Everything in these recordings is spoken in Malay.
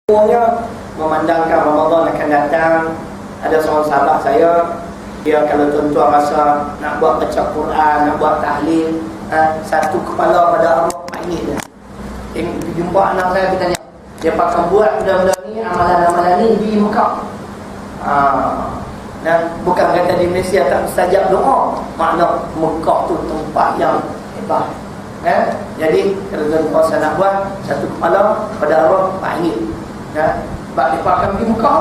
Semuanya memandangkan Ramadan akan datang. Ada seorang sahabat saya, dia kalau tuan-tuan rasa nak buat baca Quran, nak buat tahlil, satu kepala pada Allah panggil dia. Jumpa anak saya, kita tanya, dia pakai buat benda-benda ni, amalan-amalan ni di Mekah. Dan bukan kata di Malaysia tak mustajab doa, makna Mekah tu tempat yang hebat. Jadi kalau tuan-tuan saya nak buat, satu kepala pada Allah panggil. Sebab dia akan pergi Mekah.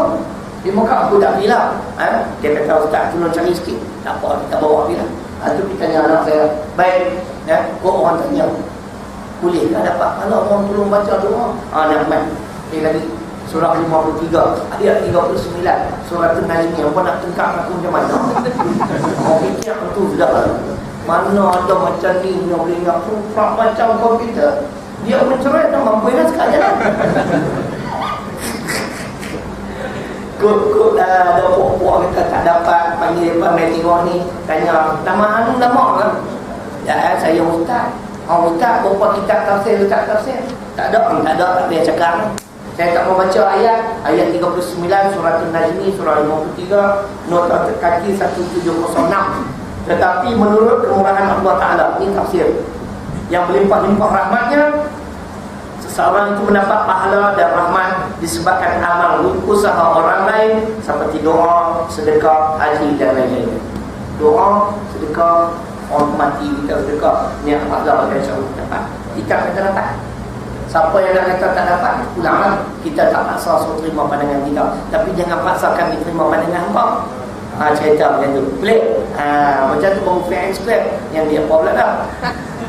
Di Mekah aku tak pergi lah. Dia kata, Ustaz tolong cari sikit. Tak apa, kita bawa pergi lah. Itu kita tanya anak saya, baik, kok orang tanya, boleh tak dapat kalau orang tolong baca doa? Nak main. Dia lagi surah 53 ayat 39 surah An-Najm. Apa nak tengkak aku macam mana? Orang fikir tu sudah mana ada macam ni yang boleh nak surah macam komputer. Dia mencerai tak mampu nak sekali lah. Kut ada puak-puak kita tak dapat panggil depan main tengok ni, tanya nama anu nama kan? Ya, saya ustaz. Ustaz berapa kitab tafsir, ustaz tafsir? Tak ada, tak boleh cakap. Saya tak mau baca ayat 39 surah An-Najm, surah 53 nota kaki 1706. Tetapi menurut kemurahan Allah Ta'ala, ini tafsir yang berlimpah-limpah rahmatnya, seseorang itu mendapat pahala dan rahmat disebabkan amal usaha orang lain seperti doa, sedekah, haji dan lain-lain. Doa, sedekah, orang mati kita sedekah, ni pahala dan insya-Allah dapat. Kita kata dapat. Siapa yang nak kata tak dapat, ulanglah. Kita tak paksa suruh terima pandangan kita, tapi jangan paksakan diterima pandangan hamba. Cerita macam tu pelik. Macam tu baru fair explain yang dia apa pula dah.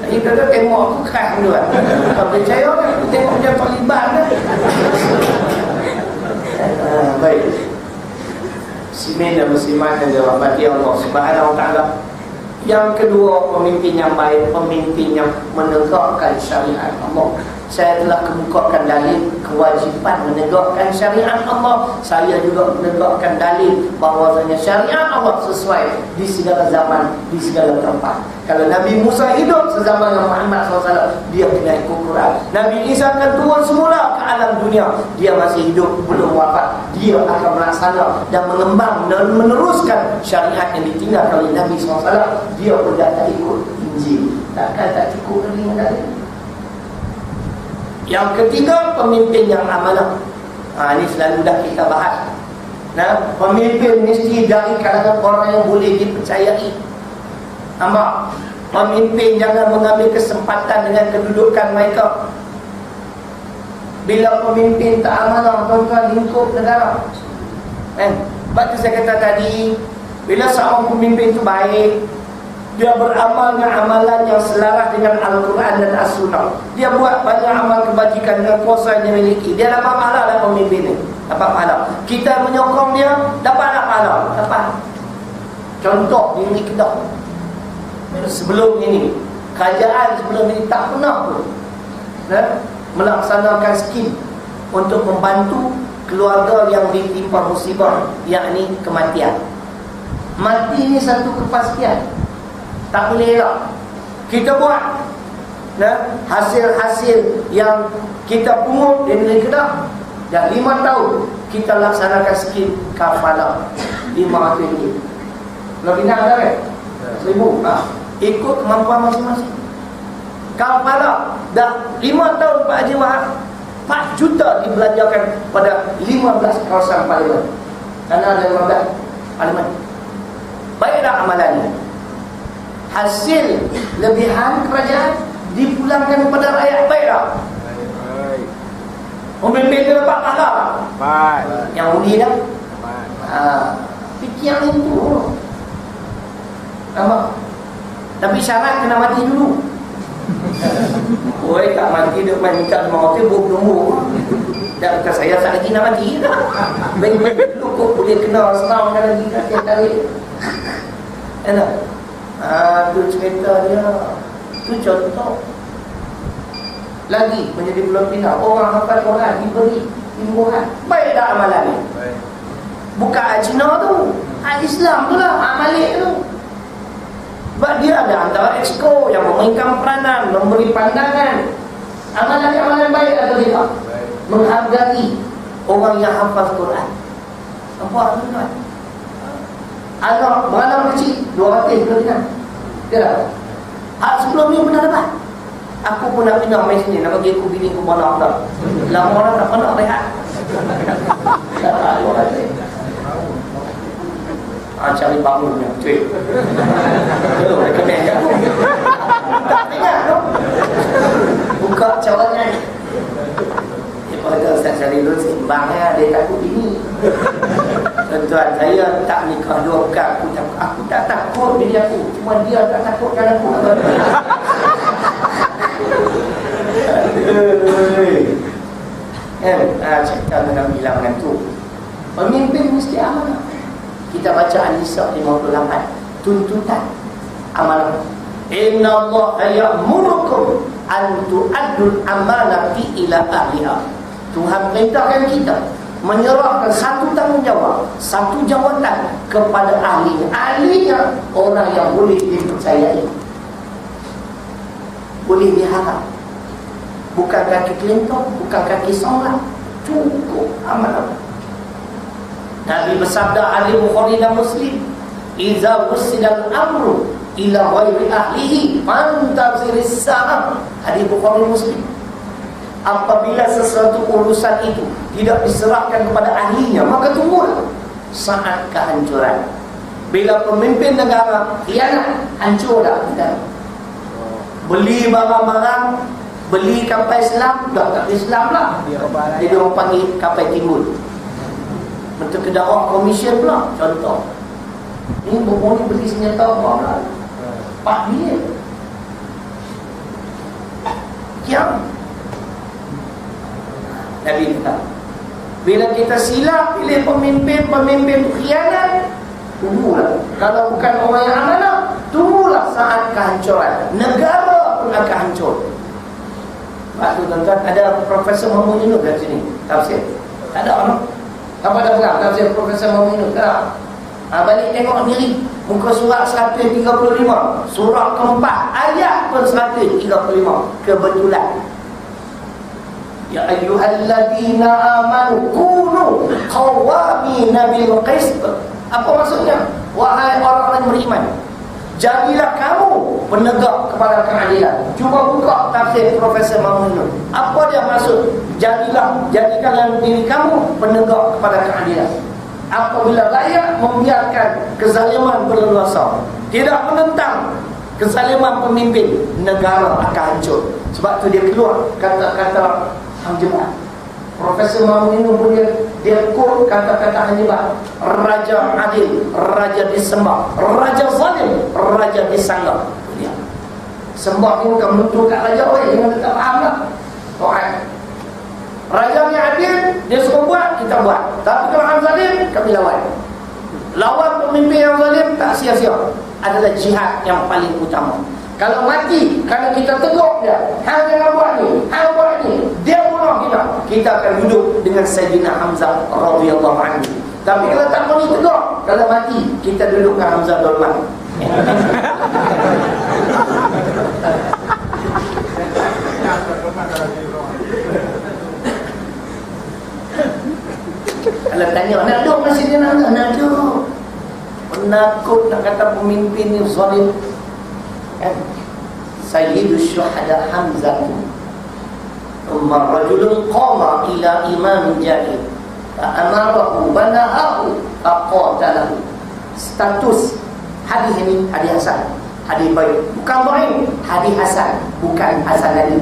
Ini kadang tengok aku keras dulu kan. Kalau percaya kan, aku tengok macam Taliban kan. Baik. Muslimin dan muslimat yang dirahmati Allah Subhanahu wa ta'ala. Yang kedua, pemimpin yang baik, pemimpin yang menegakkan syariat Allah. Saya telah kemukakan dalil kewajipan menegakkan syariat Allah. Saya juga menegakkan dalil bahawasanya syariat Allah sesuai di segala zaman, di segala tempat. Kalau Nabi Musa hidup sezaman dengan Muhammad SAW, dia kena ikut Quran. Nabi Isa akan turun semula ke alam dunia, dia masih hidup, belum wafat. Dia akan melaksana dan mengembang dan meneruskan syariat yang ditinggalkan oleh Nabi SAW. Dia pun tak ikut Injil. Takkan tak cukup lagi dengan dalil. Yang ketiga, pemimpin yang amanah. Ini selalu dah kita bahas. Pemimpin mesti dari kalangan orang yang boleh dipercayai. Nampak? Pemimpin jangan mengambil kesempatan dengan kedudukan mereka. Bila pemimpin tak amanah, tuan-tuan, lingkup negara. Sebab tu saya kata tadi, bila seorang pemimpin itu baik, dia beramal dengan amalan yang selaras dengan Al-Quran dan As-Sunnah. Dia buat banyak amal kebajikan dengan kuasa yang dia miliki. Dia dapat pahala lah pemimpin ni. Dapat pahala. Kita menyokong dia, dapat tak pahala? Dapat. Contoh di negeri Kedah. Sebelum ini, kerajaan sebelum ini tak pernah pun melaksanakan skim untuk membantu keluarga yang ditimpa musibah, yakni kematian. Mati ni satu kepastian. Tak boleh elak. Kita buat hasil-hasil yang kita pungut di negeri Kedah. Dah 5 tahun kita laksanakan skim kafalah 500 ringgit. Lebih nak ada kan? 1000. Ikut kemampuan masing-masing. Kafalah dah 5 tahun Pak Haji Wahab 4 juta dibelanjakan pada 15 kawasan parlimen. Kerana ada 15 parlimen. Baik tak amalannya? Hasil lebihan kerajaan dipulangkan kepada rakyat, baik tak? Baik. Pemimpin dia dapat pahala. Baik. Yang undi dah. Baik. Fikir itu. Nampak? Tapi syarat kena mati dulu. Oi, tak mati dia main minta sama hotel nombor. Dan kata saya tak lagi nak mati tak? Baik-baik dulu kok boleh kena senang kan lagi kat tarik. Enak. Itu cerita dia. Itu contoh. Lagi menjadi bulan pindah, orang hafal Quran diberi imbuhan. Baik tak amalan ni? Baik. Bukan Cina tu, Islam tu lah, Malik tu. Sebab dia ada antara exco yang memainkan peranan, memberi pandangan. Amalan baik atau tidak? Baik. Menghargai orang yang hafaz Quran. Nampak tuan? Anak beranak kecil 200 kena. Dia dah. Hak sebelum ni pernah dapat. Aku pun nak pindah main sini, nak bagi aku bini aku mana dah. Lama orang tak pernah rehat. Tak ada orang lain. Cari bangunnya, cuy. Belum rekomen aku. Tak ingat tu. Buka cawannya. Dia kata Ustaz Syaril seimbangnya, dia takut bini. Tuan-tuan, saya tak nikah 2 kali. Aku tak takut diri aku. Cuma dia tak takutkan aku. Cerita tentang bilangan tu. Pemimpin mesti amanah. Kita baca An-Nisa 58. Tuntutan amanah. Inna Allah ya'murukum an tu'addul amanati ila ahliha. Tuhan perintahkan kita menyerahkan satu tanggungjawab, satu jawatan kepada ahlinya. Ahlinya orang yang boleh dipercayai, boleh diharap. Bukan kaki kelintong, bukan kaki solat, cukup amanah. Nabi bersabda, ahli Bukhari dan Muslim, iza wusidal amru ila ghairi ahlihi fantaziriss sa'ah. Hadis Bukhari Muslim. Apabila sesuatu urusan itu tidak diserahkan kepada ahlinya, maka tunggulah saat kehancuran. Bila pemimpin negara khianat, hancur dah negara. Beli barang-barang, beli kapal Islam, dah tak Islam lah. Jadi orang panggil kapal timbul. Bentuk kedakwah komisen pula. Contoh, ini bermula beli senjata apa lah, 4 bilion. Kiam Nabi kata, bila kita silap pilih pemimpin khianat, tunggulah. Kalau bukan orang yang amanah, tunggulah saat kehancuran. Negara pun akan hancur. Waktu tuan-tuan, ada Profesor Mahmud Yunus kat sini tafsir. Tak ada orang. Apa ada pegang tafsir Profesor Mahmud Yunus? Tak ada. Balik tengok diri, muka surat 135, surah keempat, ayat pun 135. Kebetulan. Ya ayyuhalladzina amanu kunu qawwamina bil qist. Apa maksudnya? Wahai orang yang beriman, jadilah kamu penegak kepada keadilan. Cuba buka tafsir Profesor Mahmud. Apa dia maksud? Jadikanlah diri kamu penegak kepada keadilan. Apabila rakyat membiarkan kezaliman berleluasa, tidak menentang kezaliman pemimpin, negara akan hancur. Sebab tu dia keluar kata-kata hamjebat. Profesor Mahmud pun dia quote kata-kata hamjebat. Raja adil, raja disembah, raja zalim, raja disanggah. Ya. Sembah ni bukan menuntut kat raja, jangan tak faham lah. Taat. Raja yang adil, dia suka buat, kita buat. Tapi kalau yang zalim, kami lawan. Lawan pemimpin yang zalim tak sia-sia. Adalah jihad yang paling utama. Kalau mati, kalau kita tegur dia, hang jangan buat ni, hang buat ni, dia bunuh kita, kita akan duduk dengan Sayyidina Hamzah radhiyallahu anhu. Tapi kalau tak mau ditegur, kalau mati, kita duduk dengan Hamzah Dolman. Kalau tanya, nak duduk masih dia nak duduk. Penakut nak kata pemimpin ni zalim. Sayyidus syuhada Hamzah Umar rajulun qama ila imam jahil fa'amarahu banahahu faqatalahu. Status hadis ini hadis hasan, hadis baik, bukan baik, hadis hasan, bukan hasan lagi.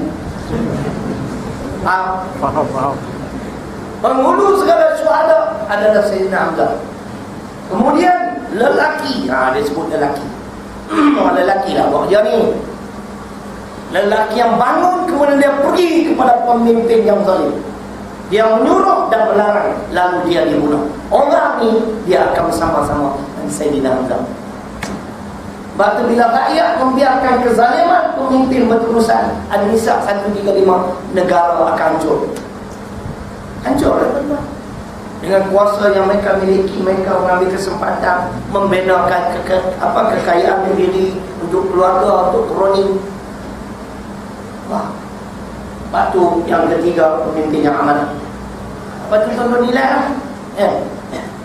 Faham. Penghulu segala syuhada adalah Sayyidina Hamzah. Kemudian lelaki, dia sebut lelaki. Lelaki lah buat dia ni. Lelaki yang bangun kemudian dia pergi kepada pemimpin yang zalim. Dia menyuruh dan melarang, lalu dia dibunuh. Orang ni dia akan bersama-sama dengan Sayyidina Hamzah. Sebab tu bila rakyat membiarkan kezaliman pemimpin berterusan, An-Nisa 135, negara akan hancur. Hancur lah. Dengan kuasa yang mereka miliki, mereka mengambil kesempatan membenakan kekayaan diri untuk keluarga, untuk kroni. Wah. Lepas tu yang ketiga, pemimpin yang amanah. Lepas tu tuan nilai lah.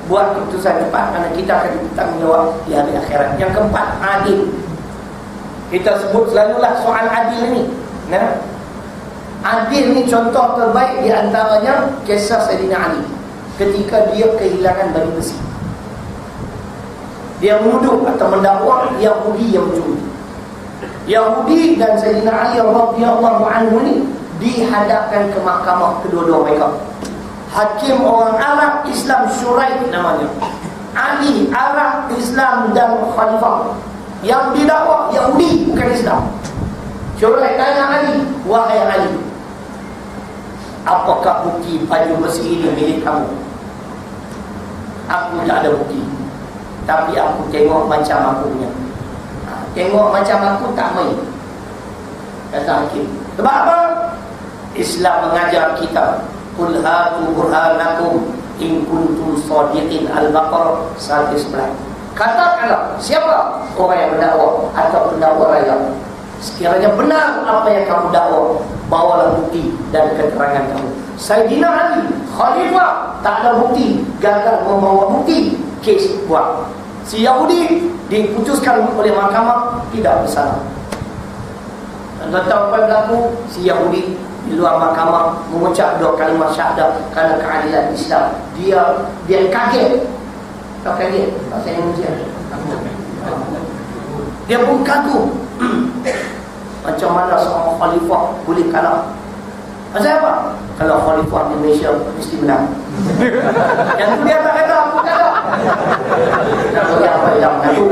Buat keputusan cepat kerana kita akan bertanggungjawab di hari akhirat. Yang keempat, adil. Kita sebut selalulah soal adil ni. Adil ni contoh terbaik di antaranya kisah Sayyidina Ali ketika dia kehilangan baju besi. Dia menuduh atau mendakwa Yahudi yang mencuri. Yahudi dan Sayyidina Ali radhiyallahu anhu ni dihadapkan ke mahkamah kedua-dua mereka. Hakim orang Arab, Islam, Syuraih namanya. Ali Arab, Islam dan Khalifah. Yang didakwa Yahudi, bukan Islam. Syuraih tanya Ali, wahai Ali, apakah bukti baju besi ini milik kamu? Aku tak ada bukti, tapi aku tengok macam aku punya. Tengok macam aku tak main, kata hakim. Sebab apa? Islam mengajar kita, qul hatu burhanakum in kuntum shadiqin. Al-Baqarah 111. Katakanlah siapa orang yang mendakwa atau pendakwa raya, sekiranya benar apa yang kamu dakwa, bawalah bukti dan keterangan kamu. Sayyidina Ali, Khalifah, tak ada bukti, gagal membawa bukti, kes buat. Si Yahudi diputuskan oleh mahkamah tidak bersalah. Anda tahu apa yang berlaku? Si Yahudi di luar mahkamah mengucap dua kalimah syahadah kerana keadilan Islam. Dia kaget. Tak kaget? Tak saya manusia. Dia pun kagum. Macam mana seorang khalifah boleh kalah? Pasal apa? Kalau khalifah di Malaysia mesti menang. Yang tu dia tak kata, aku kata. Tak boleh apa yang mengaku.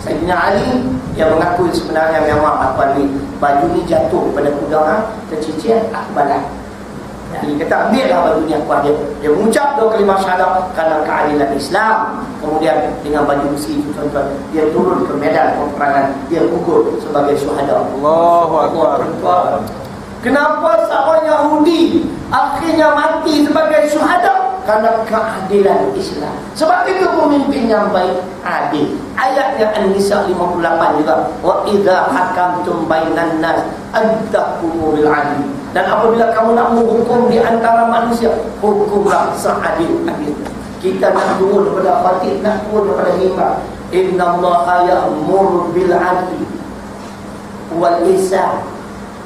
Sayyidina Ali yang mengaku sebenarnya memang apa ni, baju ni jatuh pada kuda, tercicir akbalan. Dia kata ambillah baju ni aku ada. Dia mengucap dua kalimah syahadah kerana keadilan Islam. Kemudian dengan baju besi itu tuan-tuan, dia turun ke medan peperangan, dia gugur sebagai syuhada. Allahu Akbar. Kenapa seorang Yahudi akhirnya mati sebagai syuhada? Kerana keadilan Islam. Sebab itu pemimpin yang baik adil. Ayatnya An-Nisa 58 juga, wa idza hakamtum bainan nas an tahkumu bil adl. Dan apabila kamu nak menghukum di antara manusia, hukumlah seadil-adil. Kita nak turun daripada khatib, nak turun daripada mimbar. Innallaha ya'muru bil adli wal ihsan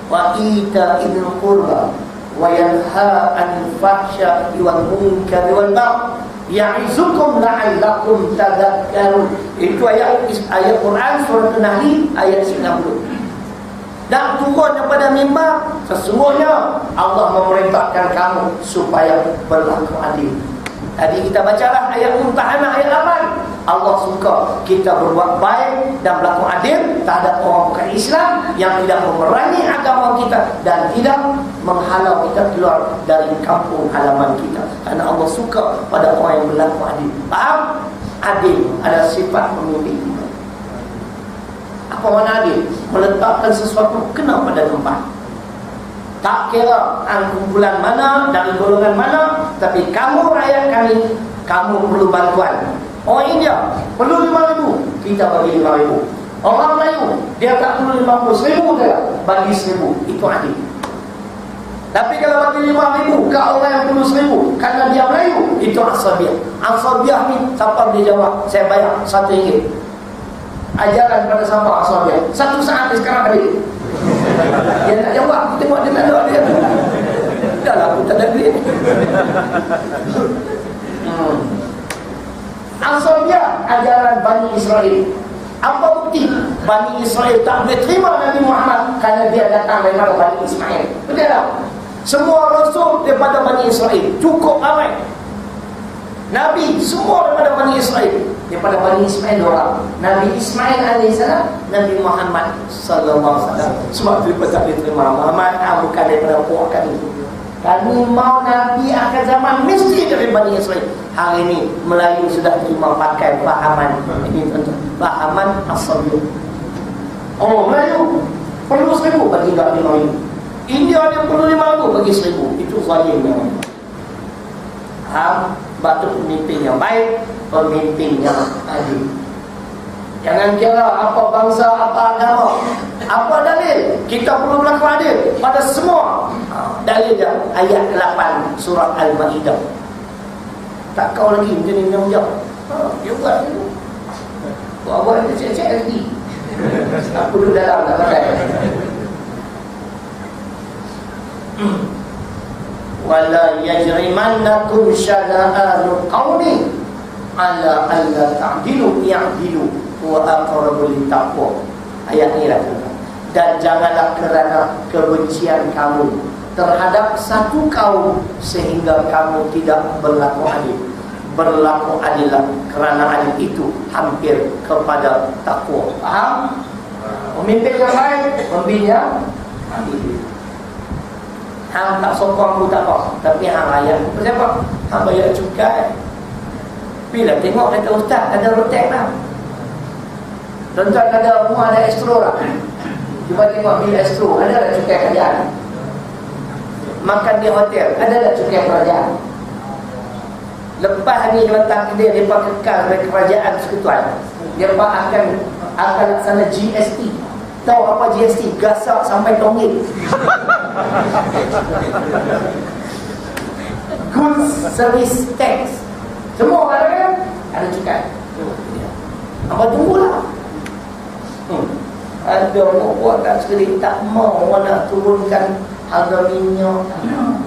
wa ita'il qurba wa yanha 'anil fahsya'i wal munkari wal baghi ya'izukum la'allakum tadhakkarun. Itu ayat Quran surah An-Nahl ayat 90. Dan turun daripada mimbar, sesungguhnya Allah memerintahkan kamu supaya berlaku adil. Tadi kita bacalah ayat Mumtahanah ayat 8. Allah suka kita berbuat baik dan berlaku adil terhadap orang bukan Islam yang tidak memerangi agama kita dan tidak menghalau kita keluar dari kampung halaman kita. Karena Allah suka pada orang yang berlaku adil. Faham? Adil adalah sifat pemimpin. Apa makna adil? Meletakkan sesuatu kena pada tempat. Tak kira kumpulan mana, dari golongan mana, tapi kamu rakyat kami, kamu perlu bantuan. Orang India perlu 5,000, kita bagi 5,000. Orang Melayu dia tak perlu 50,000 dia bagi 1,000. Itu adil. Tapi kalau bagi 5,000 ke orang yang perlu 1,000 kerana dia Melayu, itu asabiah. Asabiah ni siapa boleh jawab? Saya bayar RM1. Ajaran pada siapa asabiah? Satu saat dia sekarang balik. Dia nak jawab, kita tengok dia nak jawab dia. Dah lah, aku tak ada duit. Asabiah ajaran Bani Israel. Apa bukti? Bani Israel tak boleh terima Nabi Muhammad kerana dia datang daripada Bani Ismail. Betul tak? Semua rasul daripada Bani Israel, cukup ramai. Nabi semua daripada Bani Israel. Daripada Bani Ismail orang. Nabi Ismail AS, Nabi Muhammad SAW. Sebab tu dia tak boleh terima Muhammad bukan daripada puak kami. Kami mau Nabi akhir zaman mesti dari Bani Israel. Hari ini Melayu sudah terima pakai fahaman. Ini tuan-tuan, fahaman as-sabiah. Oh, Melayu perlu 1,000 bagi tak 5,000. India dia perlu 5,000 bagi 1,000. Itu zalim memang. Batu pemimpin yang baik, pemimpin yang adil. Jangan kira apa bangsa, apa agama, apa dalil. Kita perlu berlaku adil pada semua. Dalil dia ayat 8 surah Al-Ma'idah. Tak kau lagi macam ni jauh-jauh. Dia buat dulu. Buat dia cek-cek lagi. Aku duduk dalam tak pakai. Wala yajrimannakum syana'anu qawmi ala alla ta'dilu ya'dilu wa aqrabu littaqwa. Ayat ni lah. Dan janganlah kerana kebencian kamu terhadap satu kaum sehingga kamu tidak berlaku adil. Berlaku adillah, kerana adil itu hampir kepada takwa. Faham? Pemimpin yang baik, pemimpin yang adil. Hang tak sokong aku tak apa, tapi hang layan. Kenapa? Hang bayar cukai. Bila tengok kata ustaz, ada rotek lah. Tuan-tuan ada rumah ada astro lah. Cuba tengok bil astro, ada tak cukai kerajaan? Makan di hotel, ada tak cukai kerajaan? Lepas ni letak dia, mereka kekal dari kerajaan Persekutuan. Mereka akan laksana GST. Tahu apa GST? Gasak sampai tonggit. Goods Service Tax. Semua ada kan? Ada cukai. Apa tunggulah. Ada orang buat tak sekali tak mau nak turunkan harga minyak, tak mau.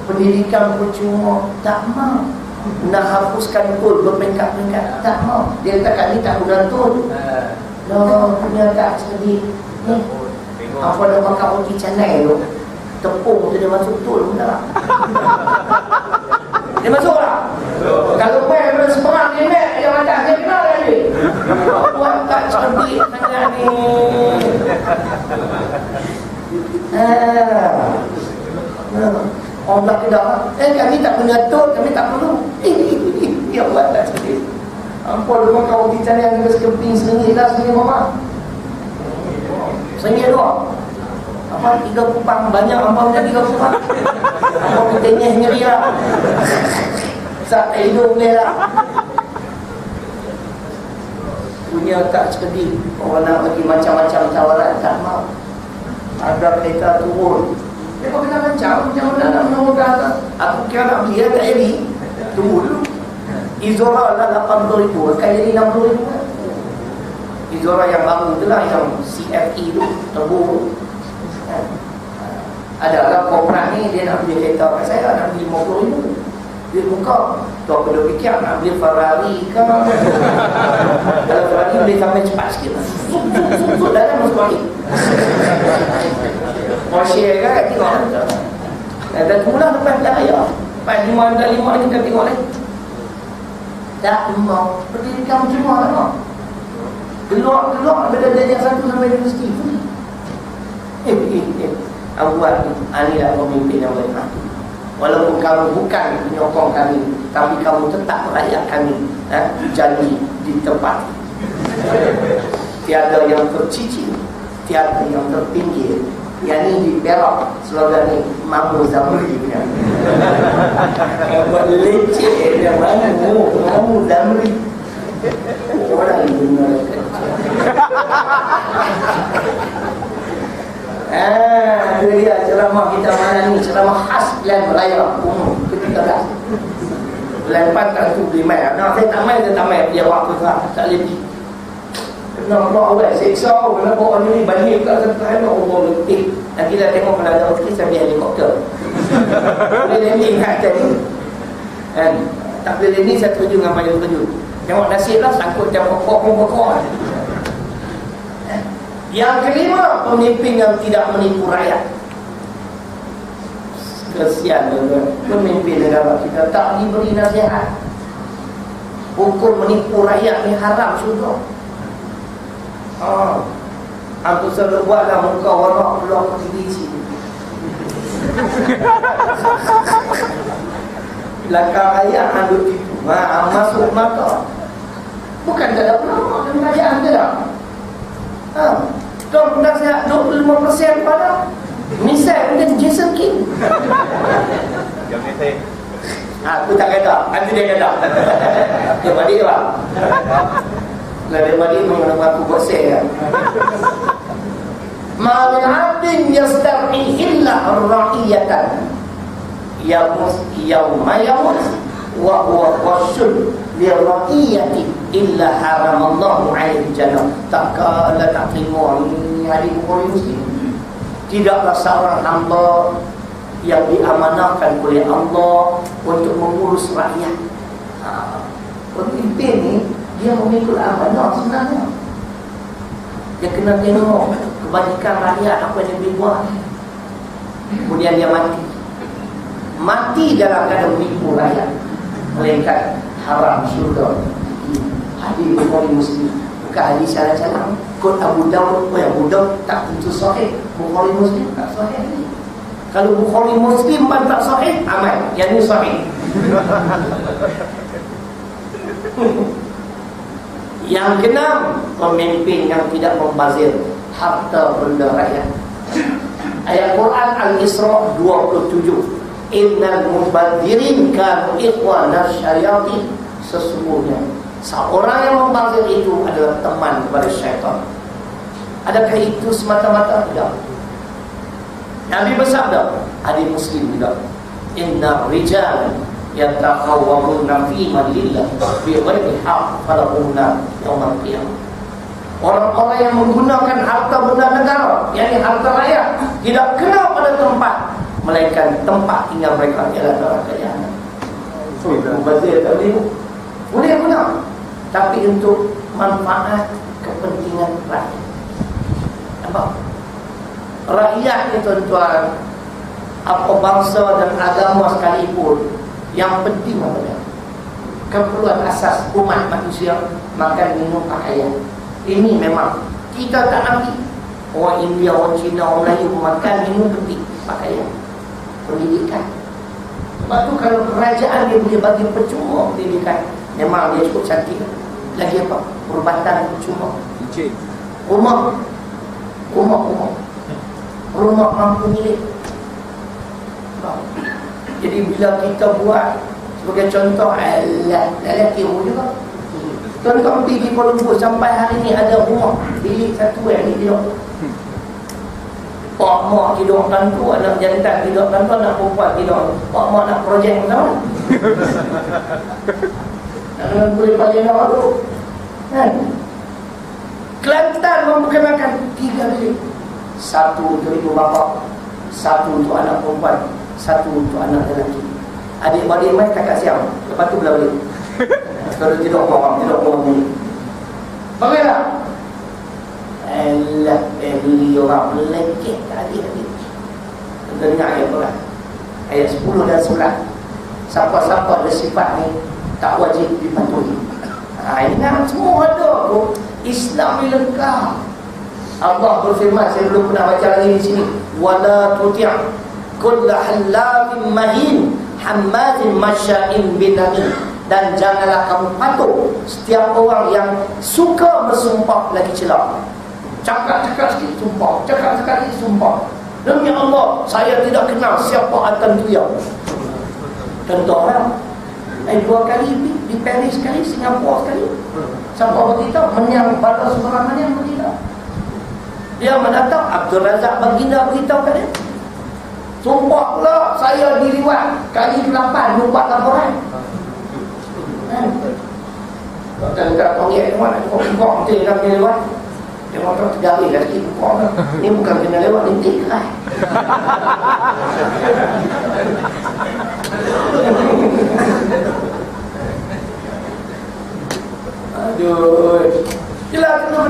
Pendidikan percuma, tak mau. Nak hapuskan tol berperingkat-peringkat, tak mau. Dia kata ni tak guna tol. Punya tak sekali. Apa dah makan roti canai tu, tepung tu dia masuk tol benar. Dia masuk tak? Kalau main pada seberang dia naik dia atas, dia kenal dah dia. Buat tak cerdik sangat ni. Orang belakang dah, kami tak punya tol, kami tak perlu. Dia buat tak cerdik. Ampun rumah kau di sana yang sekeping seringgit lah, seringgit mama. Seringgit doang. Apa 3 kupang banyak, apa punya 3 kupang. Apa punya nyeri lah. Sak hidung boleh lah. Punya tak cerdik. Orang nak bagi macam-macam tawaran, tak mau. Ada kereta turun. Dia kena macam mana nak menurunkan. Aku kira nak beli, tak jadi. Tunggu dulu. Izora lah 80,000, akan jadi 60,000 kan? Izora yang baru tu lah, yang CFE tu, turbo. Ada lah korporat ni, dia nak beli kereta kat saya, nak beli 50,000. Dia buka, tu aku dah fikir nak beli Ferrari ke. Kalau Ferrari boleh sampai cepat sikit, zuk dalam masuk lagi. Porsche kan, tengok. Dan mula lepas dah ayah, lepas 5 ni kita tengok lagi. Tak mau pendidikan cuma tak mau. Keluar beda yang satu sampai universiti. Awal inilah pemimpin yang baik hati. Walaupun kamu bukan penyokong kami, tapi kamu tetap rakyat kami, janji di tempat. Tiada yang tercicir, tiada yang terpinggir. Yang ni di Perak, slogan ni Mamu Zamri punya. Buat leceh dia Mamu Zamri. Orang ini dengar. Itu dia ceramah kita malam ni, ceramah khas Pilihan Raya ketika dah bulan 4 tak tu beli main. Nah, saya tak main dia waktu tak lebih. Nak bawa awal, seksa nak bawa ni banyak kat satu hari orang letih. Nanti kita tengok kalau ada okey sambil helikopter. Boleh landing kat tadi. Kan? Tak boleh landing satu hujung dengan payung terjun. Tengok nasib lah sangkut jam pokok. Yang kelima, pemimpin yang tidak menipu rakyat. Kesian pemimpin negara kita tak diberi nasihat. Hukum menipu rakyat ni haram sudah. Aku selalu buatlah muka warak peluang TV sini. Belakang ayat aduk tipu. Masuk mata. Bukan tak ada peluang dengan kerajaan ke tak? Kau pernah sihat 25% pada misal mungkin Jason King. Aku tak kata. Nanti dia kata. Dia balik lah. Lah dia balik mengenai aku buat sale kan. Ma min 'abdin yastar'i illa ra'iyatan yawma yamut wa huwa qasyun li ra'iyati illa haramallahu 'alaihi jannah. Tak terima ini hadis Bukhari Muslim. Tidaklah seorang hamba yang diamanahkan oleh Allah untuk mengurus rakyat. Pemimpin ni dia memikul amanah sebenarnya. Dia kena tengok kebajikan rakyat apa yang dia buat. Kemudian dia mati dalam keadaan menipu rakyat, melainkan haram syurga. Hadis Bukhari Muslim, bukan hadis salah-salah. Kod Abu Daud, Abu Daud tak tentu sahih. Bukhari Muslim tak sahih. Kalau Bukhari Muslim pun tak sahih, aman. Yang ni sahih. Yang keenam, pemimpin yang tidak membazir harta benda rakyat. Ayat Quran Al-Isra 27. Innal mubadirin kanu ikhwana syayatin. Sesungguhnya seorang yang membazir itu adalah teman kepada syaitan. Adakah itu semata-mata? Tidak. Nabi bersabda, hadis Muslim juga, inna rijal yatakawwamuna fi malillah bi ghairi haqq falahumna yaumil qiyamah. Orang-orang yang menggunakan harta benda negara, yakni harta rakyat, tidak kena pada tempat, melainkan tempat tinggal mereka ialah neraka jahanam. Mubazir tak boleh guna, tapi untuk manfaat kepentingan rakyat. Nampak? Rakyat ni tuan-tuan, apa bangsa dan agama sekalipun, yang penting apa dia? Keperluan asas umat manusia, makan, minum, pakaian. Ini memang kita tak ambil. Orang India, orang Cina, orang Melayu makan, minum penting, pakaian, pendidikan. Sebab tu kalau kerajaan dia boleh bagi percuma pendidikan, memang dia cukup cantik. Lagi apa? Perubatan percuma. Rumah mampu milik. Jadi bila kita buat, sebagai contoh, lelaki juga. Tuan-tuan pergi Kuala Lumpur, sampai hari ni ada rumah bilik satu yang ni tidur. Pak mak tidur tentu, anak jantan tidur tentu, anak perempuan tidur. Pak mak nak projek macam mana? Nak boleh balik nak tu kan? Kelantan memperkenalkan 3 bilik. Satu untuk ibu bapa, satu untuk anak perempuan, satu untuk anak lelaki. Adik-adik main kakak siam, lepas tu belah balik. Kalau tidak orang ni. Bagaimana? Beli orang melengkek tadi. Kita dengar ayat Quran ayat 10 dan 11. Siapa-siapa ada sifat ni tak wajib dipatuhi. Ingat semua ada tu. Islam ni lengkap. Allah berfirman, saya belum pernah baca lagi di sini, wala tuti' kull halafin mahin hammazin masya'in binamin. Dan janganlah kamu patuh setiap orang yang suka bersumpah lagi celak. Cakap-cakap sikit sumpah, cakap-cakap sikit sumpah. Demi Allah, saya tidak kenal siapa akan tuyang. Contohnya, 2 kali di Paris sekali, Singapura sekali. Siapa beritahu? Menyang pada seorang yang beritahu. Dia mendatang, Abdul Razak Baginda beritahu kat dia. Sumpah pula, saya diliwat kali 8, lupa laporan. Tak dekat panggil dia nak buka nanti nak kena lewat. Dia motor tergaris dah sikit buka. Ni bukan kena lewat, ni tikai. Aduh.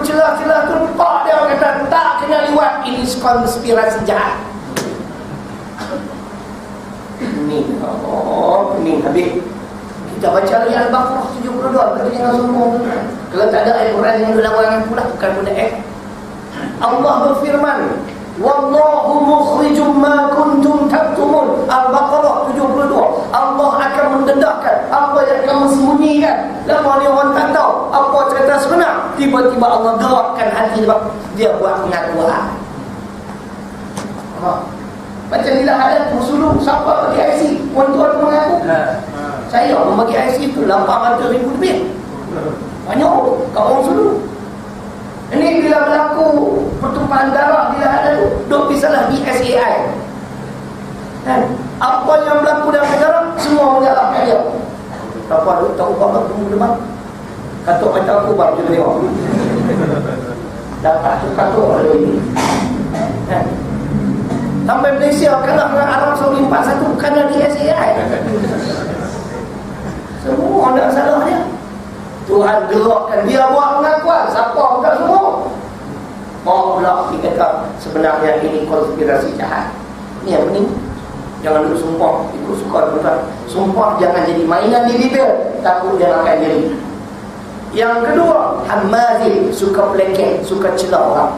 Celah tu pak dia kata tak kena lewat, ini konspirasi jahat. Ini habis. Kita baca lagi Al-Baqarah 72, tapi jangan sombong. Kalau tak ada ayat Quran yang berlawanan pula, bukan benda Allah berfirman, wallahu mukhrijum ma kuntum taktumun. Al-Baqarah 72. Allah akan mendedahkan apa yang kamu sembunyikan. Lama ni orang tak tahu apa cerita sebenar. Tiba-tiba Allah gerakkan hati dia buat pengakuan. Macam bila ada musuh, siapa bagi IC? Tuan-tuan mengaku. Saya membagi IC itu 800,000 lebih. Banyak kat orang sulu. Ini bila berlaku pertumpahan darah di lahan tu duk pisalah di SAI kan? Apa yang berlaku dalam negara semua menyalahkan dia. Apa duk tahu apa tunggu depan katuk kata aku baru kita tengok dapat katuk ada ini kan? Sampai Malaysia kalah dengan Arab Saudi 4-1 kerana di SAI. Semua ada salah dia. Tuhan gerakkan dia buat pengakuan. Siapa bukan semua? Mau pula dikata sebenarnya ini konspirasi jahat. Ini yang penting. Jangan dulu sumpah. Ikut suka tuan. Sumpah jangan jadi mainan di bibir. Takut dia akan jadi. Yang kedua, hamazin, suka pelekeh, suka celah orang.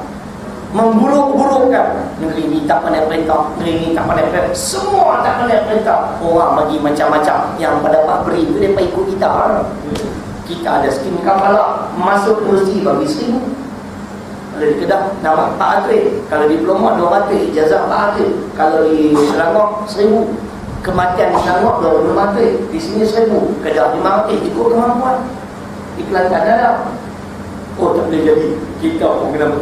Memburuk-burukkan. Negeri ni tak pandai perintah, negeri ni tak pandai perintah, semua tak pandai perintah. Orang bagi macam-macam. Yang pada Pak Beri tu dia ikut kita. Kita ada skim kafala, masuk kursi bagi 1,000. Kalau di Kedah nama Pak Atri, kalau diploma 200, ijazah Pak Atri. Kalau di Selangor 1,000. Kematian di Selangor 200, di sini 1,000. Kedah 500, ikut kemampuan. Iklan tak ada. Oh tak boleh jadi. Kita pun kena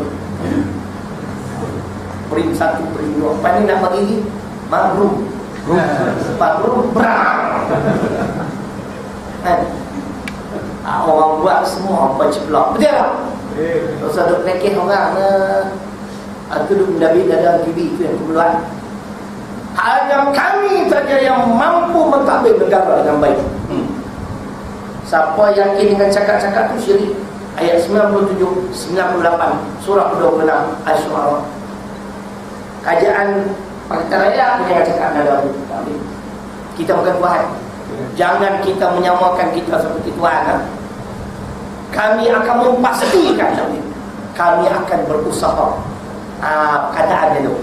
perim 1, perim 2. Apa ni nak bagi ni? Magrum. Magrum berang. Kan? Orang buat semua apa ceplok. Betul tak? Tak usah duk lekeh orang. Itu duk mendabit dalam TV itu yang kebetulan. Hanya kami saja yang mampu mentadbir negara dengan baik. Siapa yakin dengan cakap-cakap tu syirik. Ayat 97, 98 surah 26 Asy-Syu'ara. Kajian Pakatan Rakyat jangan cakap dalam kita bukan Tuhan. Jangan kita menyamakan kita seperti Tuhan. Kami akan memastikan kami akan berusaha. Kataan itu.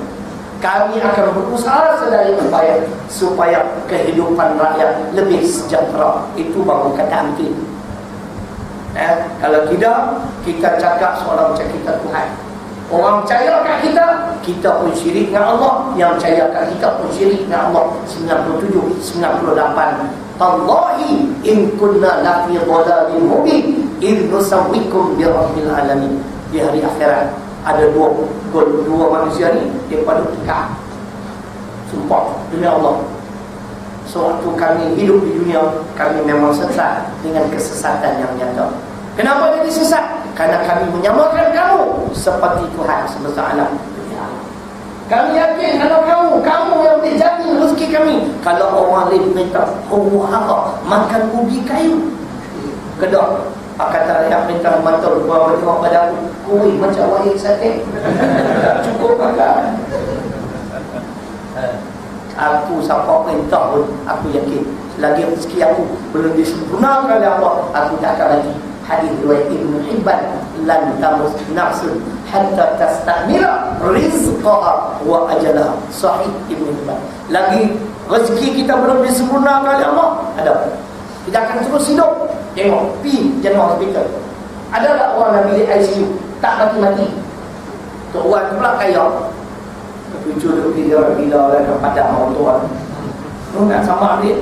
Kami akan berusaha sedaya upaya supaya kehidupan rakyat lebih sejahtera. Itu baru kataan kita. Kalau tidak, kita cakap seolah macam kita Tuhan. Orang percaya kat kita, kita pun syirik dengan Allah. Yang percaya kat kita pun syirik dengan Allah. 97, 98. Tallahi in kunna lafi dhalalin mubin in nusawwikum bi rabbil alamin. Di hari akhirat ada dua manusia ni daripada kita. Sumpah demi Allah. Sewaktu kami hidup di dunia, kami memang sesat dengan kesesatan yang nyata. Kenapa jadi sesat? Karena kami menyamakan kamu seperti Tuhan semesta alam. Kami yakin kalau kamu yang menjadi rezeki kami. Kalau orang lain minta apa? Makan ubi kayu. Kedok Pakatan Rakyat minta mantul buat tengok pada aku. Kui macam wahid sate. Cukup makan. Aku siapa perintah pun aku yakin lagi rezeki aku belum disempurnakan oleh Allah, aku tak akan lagi. Hadis riwayat Ibnu Hibban, lan tamus nafsun hatta tastamila rizqaha wa ajalaha. Sahih Ibnu Hibban. Lagi rezeki kita belum disempurnakan oleh Allah, ada. Kita akan terus hidup. Tengok jangan hospital. Ada tak orang nak bilik ICU tak mati-mati? Tok Wan pula kaya. Cucu duk bila lah kepada orang tua. Lu nak sama dia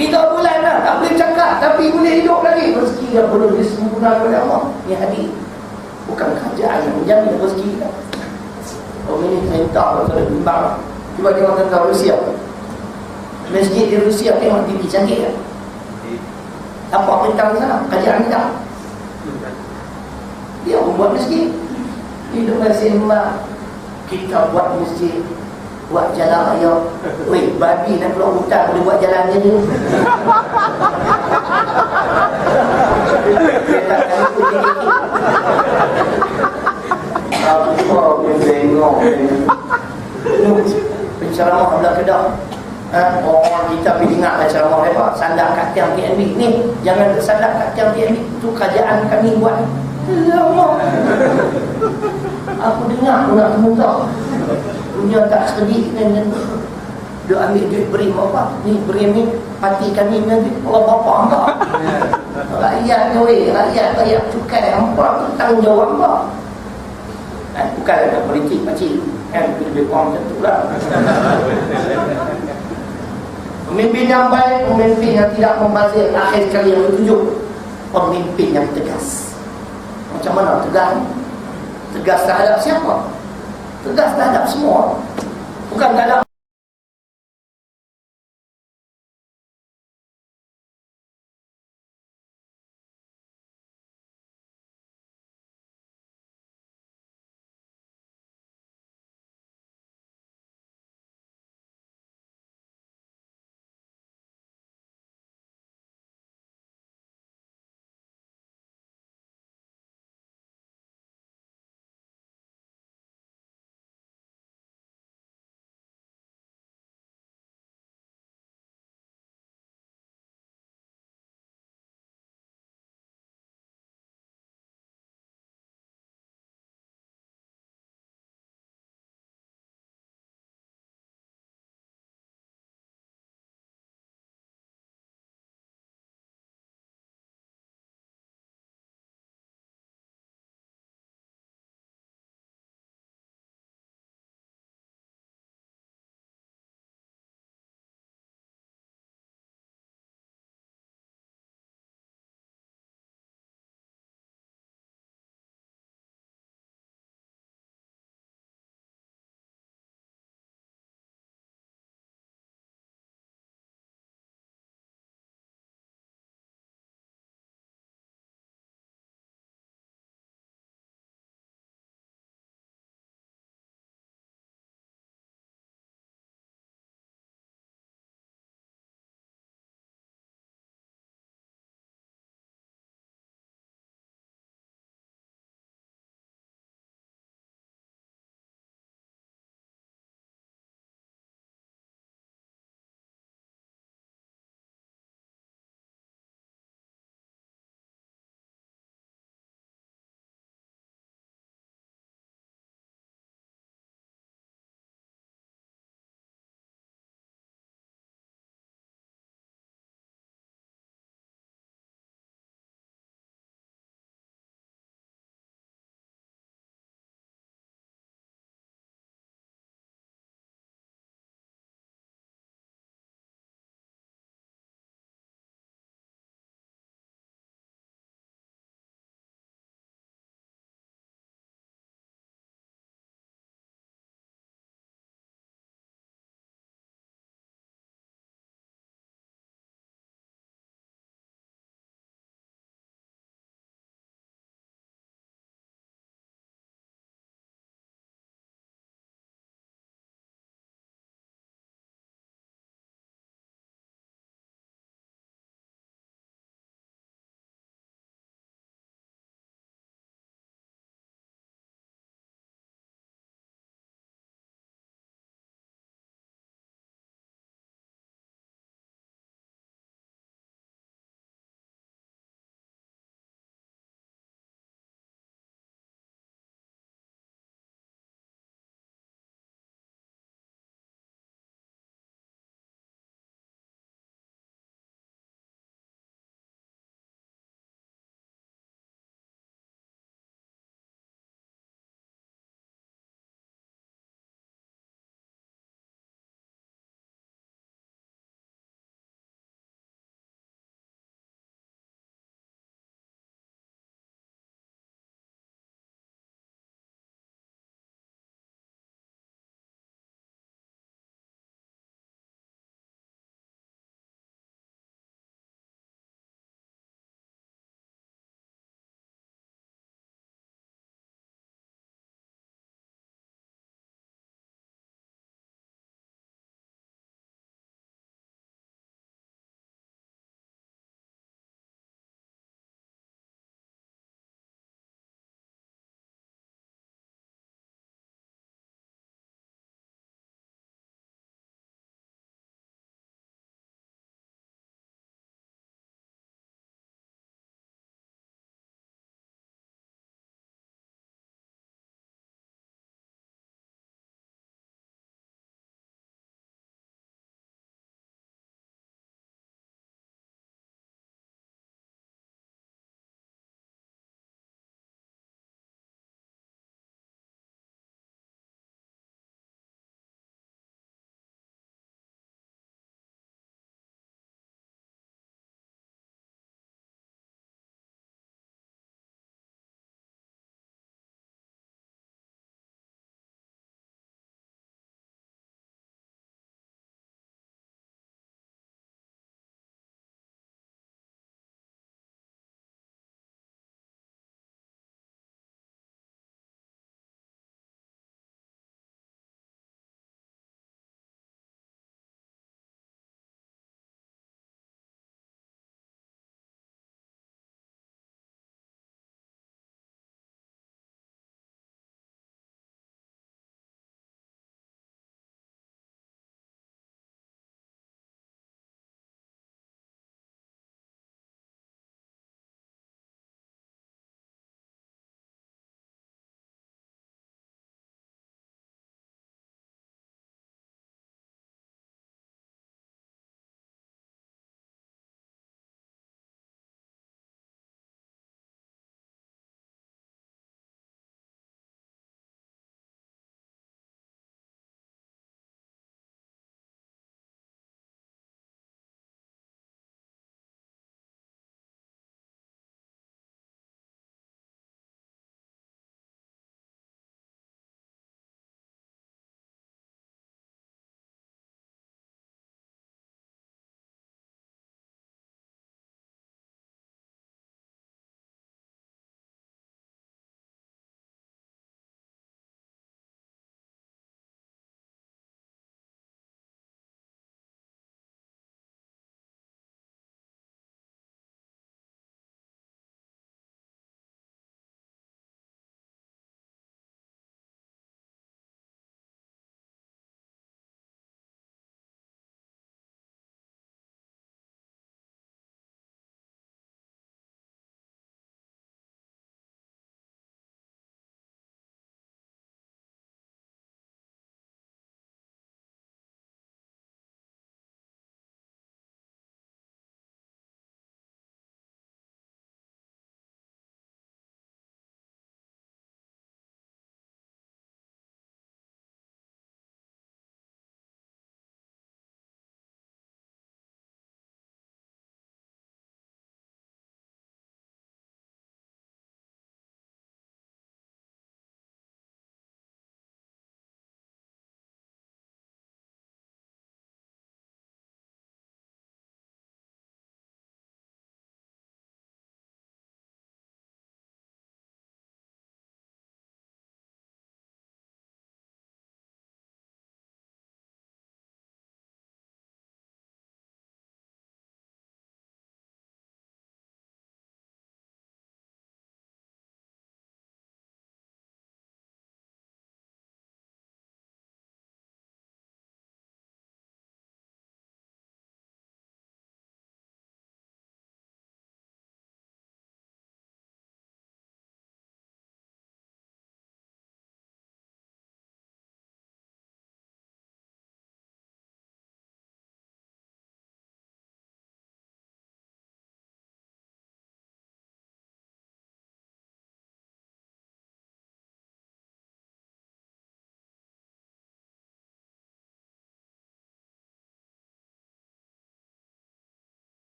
3 bulan dah tak boleh cakap tapi boleh hidup lagi. Rezeki yang belum disempurnakan oleh Allah. Ni hadis. Bukan kerajaan yang menjamin rezeki kita. Oh ini perintah kalau bimbang. Cuba tengok tentang Rusia. Masjid di Rusia tengok TV canggih kan? Apa perintah di sana? Kerajaan kita. Dia membuat masjid. Hidup masih kita buat masjid, buat jalan raya. Weh, babi nak keluar hutan boleh buat jalan dia ni. Apa yang tengok penceramah belah Kedah. Orang kita pergi dengar ceramah mereka sandar kat tiang TNB. Ni jangan tersandar kat tiang TNB. Itu kerajaan kami buat. Lama aku dengar, aku nak muntah. Dunia tak sedih dengan dia ambil duit beri apa? Ni beri ni parti kami ni orang bapa hamba. Rakyat ni weh, rakyat cukai hamba tu tanggungjawab hamba. Bukan ada politik pakcik. Kan lebih kurang macam tu lah. Pemimpin yang baik, pemimpin yang tidak membazir. Akhir sekali yang ditunjuk, pemimpin yang tegas. Macam mana tegas? Tegas terhadap siapa? Tegas terhadap semua. Bukan terhadap